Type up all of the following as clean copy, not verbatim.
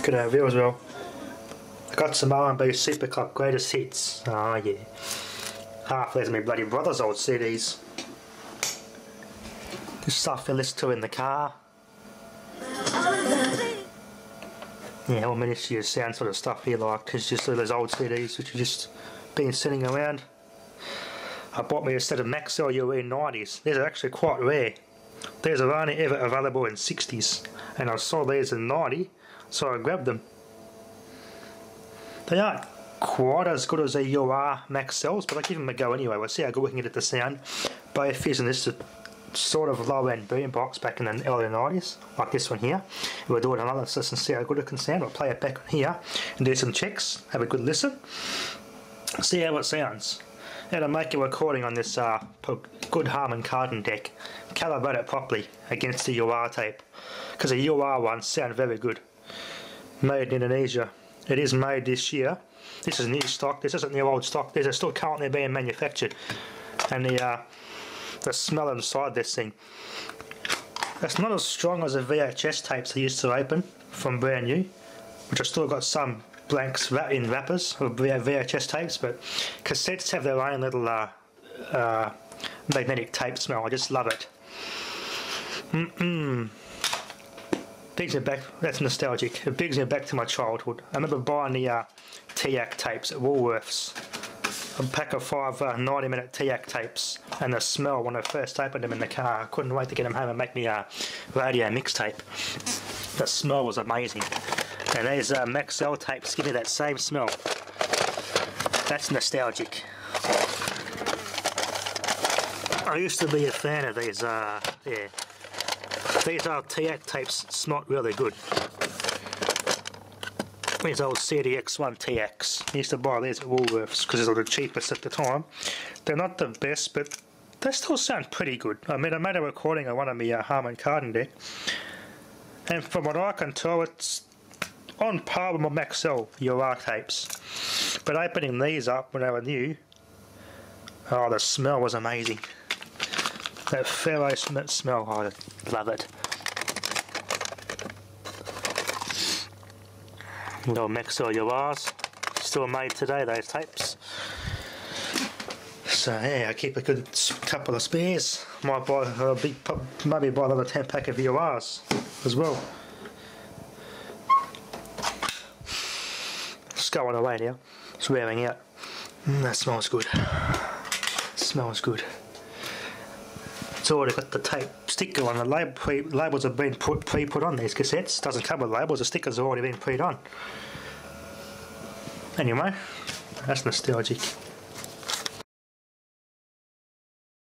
Good overview as well. I got some R&B Super Club Greatest Hits. Oh yeah. Half these are my bloody brother's old CDs. This stuff you listen to in the car. Yeah, all Ministry of Sound sort of stuff here, like, it's just those old CDs which have just been sitting around. I bought me a set of Maxell UE 90s. These are actually quite rare. These are only ever available in 60s, and I saw these in 90, so I grabbed them. They aren't quite as good as the UR Maxells, but I give them a go anyway. We'll see how good we can get at the sound. Both using this sort of low-end boombox back in the early 90s, like this one here. We'll do an analysis and see how good it can sound. We'll play it back on here and do some checks, have a good listen, see how it sounds. And I'll make a recording on this good Harman Kardon deck, calibrate it properly against the UR tape, because the UR ones sound very good. Made in Indonesia. It is made this year. This is new stock, this isn't new old stock, these are still currently being manufactured. And the smell inside this thing, it's not as strong as the VHS tapes I used to open from brand new, which I've still got some blanks in wrappers of VHS tapes, but cassettes have their own little magnetic tape smell. I just love it. Brings me back, that's nostalgic. It brings me back to my childhood. I remember buying the TAC tapes at Woolworths. A pack of 5 90-minute TAC tapes, and the smell when I first opened them in the car, I couldn't wait to get them home and make me a radio mixtape. The smell was amazing. And these Maxell tapes give me that same smell. That's nostalgic. I used to be a fan of these, yeah. These old TAC tapes smelt really good. These old CDX1 TACs. I used to buy these at Woolworths because they were the cheapest at the time. They're not the best, but they still sound pretty good. I mean, I made a recording of one of my Harman Kardon deck, and from what I can tell, it's on par with my Maxell UR tapes. But opening these up when they were new, oh, the smell was amazing. That ferro smell, oh, I love it. Little Maxell URs, still made today, those tapes. So yeah, I keep a good couple of spares. Might buy maybe buy another 10 pack of URs as well. It's going away now. It's wearing out. That smells good. It smells good. It's already got the tape sticker on the label. Labels have been pre-put on these cassettes. Doesn't come with labels. The stickers have already been pre-done. Anyway, that's nostalgic.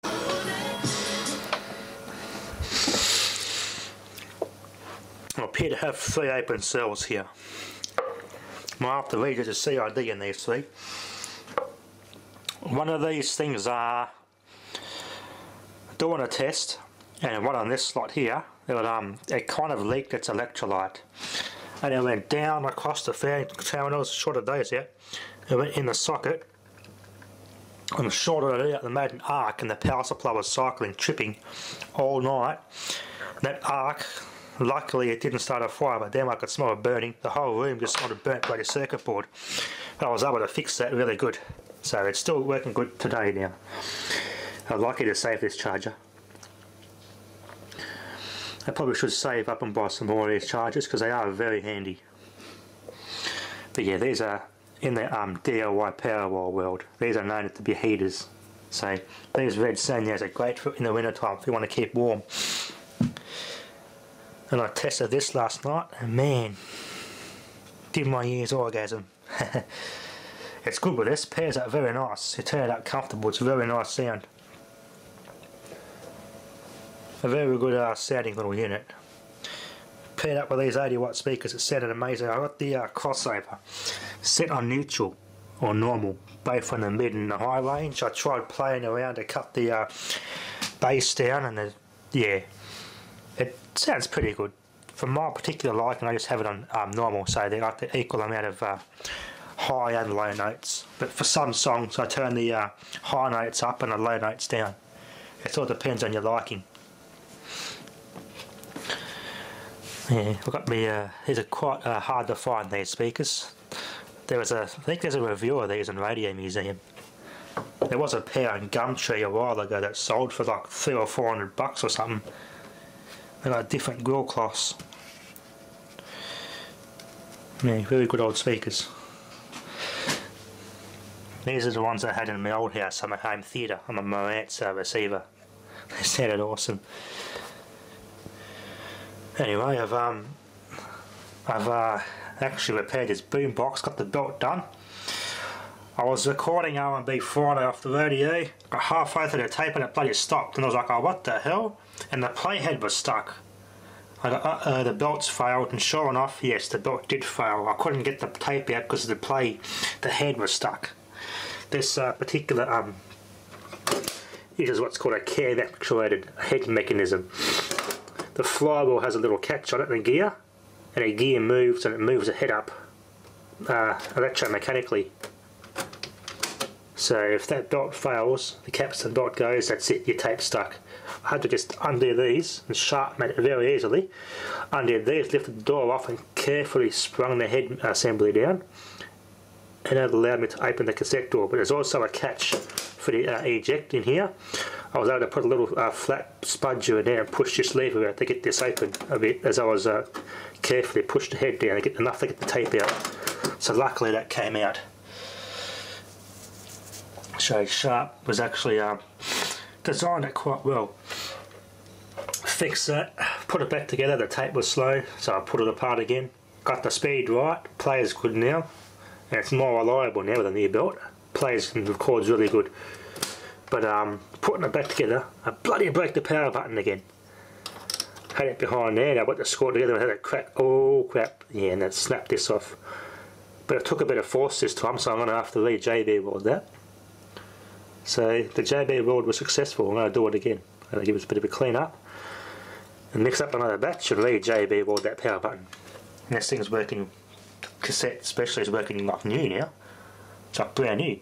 I appear to have 3 open cells here. I'll have to read you the CID in these 3. One of these things are doing a test, and one on this slot here, it kind of leaked its electrolyte, and it went down across the fan terminals, shorted those out, it went in the socket and shorted it out and made an arc, and the power supply was cycling, tripping all night. That arc, luckily it didn't start a fire, but then I could smell it burning. The whole room just smelled of burnt by the circuit board. But I was able to fix that really good, so it's still working good today now. I'd like you to save this charger. I probably should save up and buy some more of these chargers because they are very handy. But yeah, these are in the DIY Powerwall world. These are known to be heaters. So these red Sanyas are great for in the winter time if you want to keep warm. And I tested this last night, and man, did my ears orgasm. It's good with this. Pairs up very nice. It turned out comfortable. It's a very nice sound. A very good sounding little unit. Paired up with these 80-watt speakers, it sounded amazing. I got the crossover set on neutral or normal, both on the mid and the high range. I tried playing around to cut the bass down, and yeah, it sounds pretty good. For my particular liking, I just have it on normal, so they like the equal amount of high and low notes. But for some songs, I turn the high notes up and the low notes down. It all depends on your liking. Yeah, I've got me, these are quite hard to find, these speakers. I think there's a review of these in Radio Museum. There was a pair in Gumtree a while ago that sold for like $300 or $400 or something. They got different grill cloths. Yeah, very good old speakers. These are the ones I had in my old house on my home theatre on my Marantz receiver. They sounded awesome. Anyway, I've actually repaired this boombox, got the belt done. I was recording R&B Friday off the radio, got halfway through the tape and it bloody stopped, and I was like, oh, what the hell? And the playhead was stuck. I got, the belt's failed, and sure enough, yes, the belt did fail. I couldn't get the tape out because the head was stuck. This particular uses what's called a cab actuated head mechanism. The flywheel has a little catch on it and a gear, and a gear moves and it moves the head up electromechanically. So if that belt fails, the capstan belt goes, that's it, your tape's stuck. I had to just undo these and sharpen it very easily. Undid these, lifted the door off and carefully sprung the head assembly down, and that allowed me to open the cassette door. But there's also a catch for the eject in here. I was able to put a little flat spudger in there and push this lever out to get this open a bit as I was carefully pushed the head down to get enough to get the tape out. So luckily that came out. So Sharp was actually designed it quite well. Fixed that, put it back together, the tape was slow, so I put it apart again. Got the speed right, plays good now, and it's more reliable now with a new belt. Plays and records really good. But putting it back together, I bloody broke the power button again. Had it behind there, I put the screw together and had it crack. Oh crap, yeah, and it snapped this off. But it took a bit of force this time, so I'm going to have to re-JB weld that. So the JB weld was successful. I'm going to do it again. I'm going to give it a bit of a clean up and mix up another batch and re-JB weld that power button. And this thing's working, cassette especially is working like new now. It's like brand new.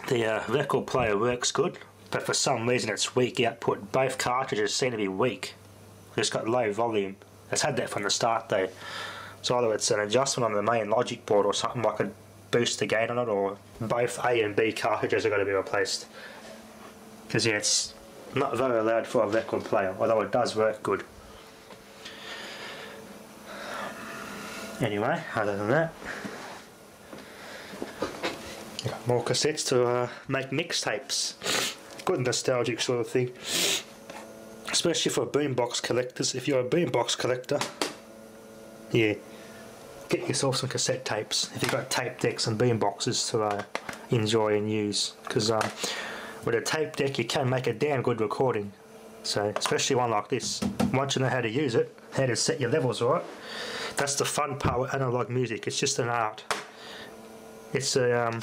The record player works good, but for some reason it's weak output. Both cartridges seem to be weak. It's got low volume. It's had that from the start though. So either it's an adjustment on the main logic board or something like a boost the gain on it, or both A and B cartridges are going to be replaced. Because yeah, it's not very loud for a record player, although it does work good. Anyway, other than that, got more cassettes to make mixtapes. Good nostalgic sort of thing, especially for boombox collectors. If you're a boombox collector, yeah, get yourself some cassette tapes if you've got tape decks and boomboxes to enjoy and use, because with a tape deck you can make a damn good recording. So especially one like this, once you know how to use it, how to set your levels right, that's the fun part with analog music. It's just an art. It's a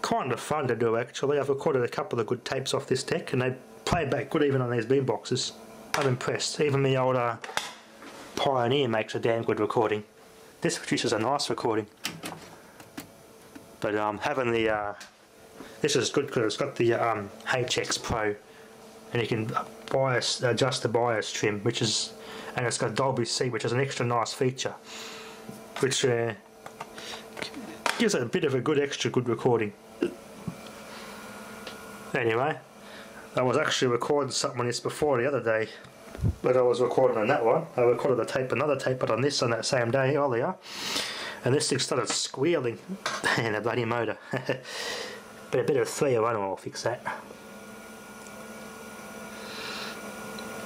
kind of fun to do actually. I've recorded a couple of good tapes off this deck and they play back good even on these boomboxes. I'm impressed. Even the old Pioneer makes a damn good recording. This produces a nice recording. But having the this is good because it's got the HX Pro, and you can adjust the bias trim, which is, and it's got Dolby C, which is an extra nice feature, which gives it a bit of a good extra good recording. Anyway, I was actually recording something on this before the other day, but I was recording on that one. I recorded a tape, another tape, but on this on that same day earlier, and this thing started squealing in a bloody motor. But a bit of 301 will fix that.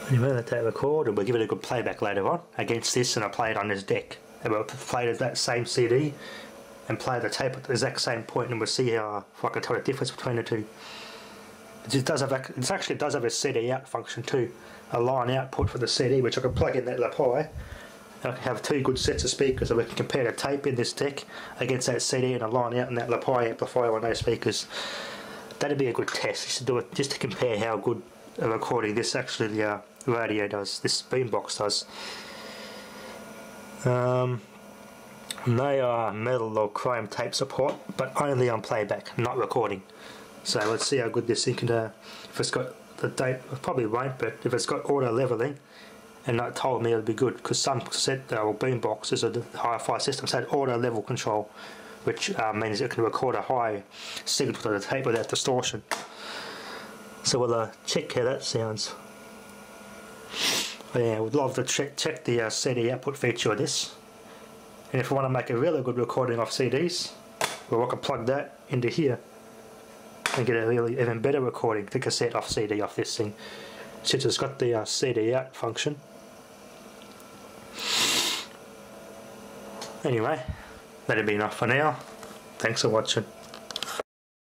Anyway, let that record and we'll give it a good playback later on against this, and I play it on this deck. And we'll play that same CD and play the tape at the exact same point, and we'll see how if I can tell the difference between the two. It actually does have a CD out function too, a line output for the CD, which I can plug in that lapel. I can have two good sets of speakers, so we can compare the tape in this deck against that CD and a line out and that lapel amplifier on those speakers. That'd be a good test, just to do it, just to compare how good a recording this actually the radio does, this boombox does. They are metal or chrome tape support, but only on playback, not recording. So let's see how good this thing can if it's got the tape, it probably won't, but if it's got auto leveling and that told me it would be good, because some cassette or boom boxes or the hi-fi systems had auto level control, which means it can record a high signal to the tape without distortion. So we'll check how that sounds. Yeah, we'd love to check the CD output feature of this. And if we want to make a really good recording of CDs, well, I can plug that into here and get a really even better recording to cassette off CD off this thing, since it's got the CD out function. Anyway, that'll be enough for now. Thanks for watching.